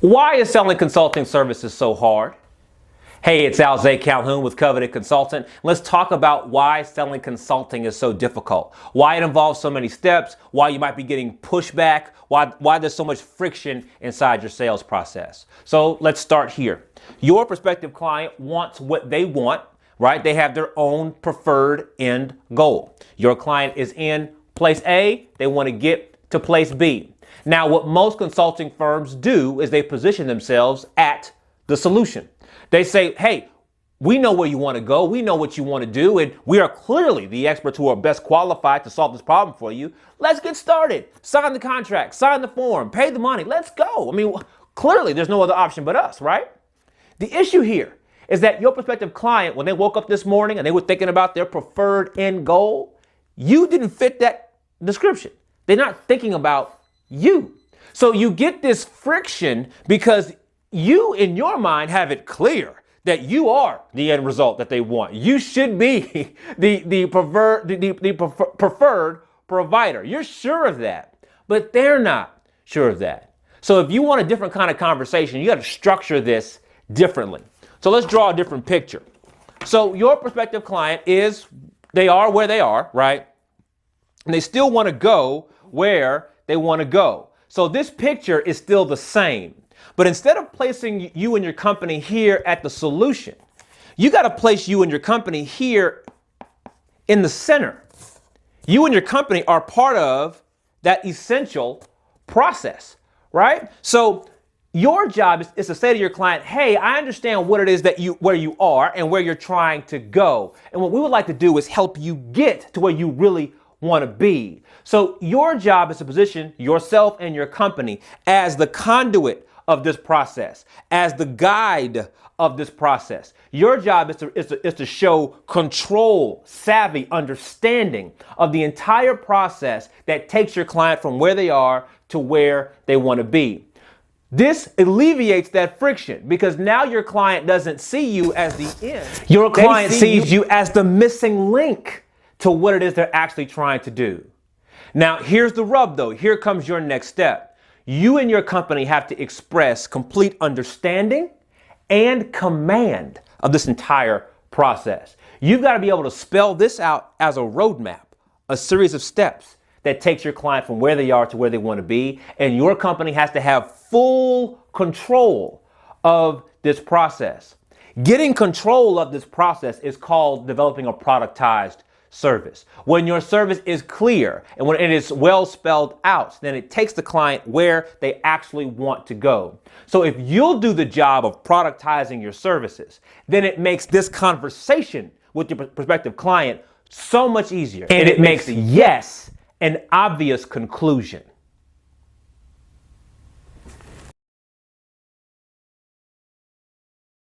Why is selling consulting services so hard? Hey, it's Al Zay Calhoun with Coveted Consultant. Let's talk about why selling consulting is so difficult, why it involves so many steps, why you might be getting pushback, why there's so much friction inside your sales process. So let's start here. Your prospective client wants what they want, right? They have their own preferred end goal. Your client is in place A, they want to get to place B. Now, what most consulting firms do is they position themselves at the solution. They say, hey, we know where you want to go. We know what you want to do. And we are clearly the experts who are best qualified to solve this problem for you. Let's get started. Sign the contract, sign the form, pay the money. Let's go. I mean, clearly there's no other option but us, right? The issue here is that your prospective client, when they woke up this morning and they were thinking about their preferred end goal, you didn't fit that description. They're not thinking about you. So you get this friction because you, in your mind, have it clear that you are the end result that they want. You should be the preferred provider. You're sure of that, but they're not sure of that. So if you want a different kind of conversation, you got to structure this differently. So let's draw a different picture. So your prospective client they are where they are, right? And they still want to go where they want to go. So this picture is still the same. But instead of placing you and your company here at the solution, you got to place you and your company here in the center. You and your company are part of that essential process, right? So your job is to say to your client, hey, I understand what it is where you are and where you're trying to go. And what we would like to do is help you get to where you really want to be. So your job is to position yourself and your company as the conduit of this process, as the guide of this process. Your job is to show control, savvy, understanding of the entire process that takes your client from where they are to where they want to be. This alleviates that friction because now your client doesn't see you as the end. Your client sees you as the missing link to what it is they're actually trying to do. Now, here's the rub though. Here comes your next step. You and your company have to express complete understanding and command of this entire process. You've got to be able to spell this out as a roadmap, a series of steps that takes your client from where they are to where they want to be. And your company has to have full control of this process. Getting control of this process is called developing a productized service. When your service is clear and when it is well spelled out, then it takes the client where they actually want to go. So if you'll do the job of productizing your services, then it makes this conversation with your prospective client so much easier. And it makes yes an obvious conclusion.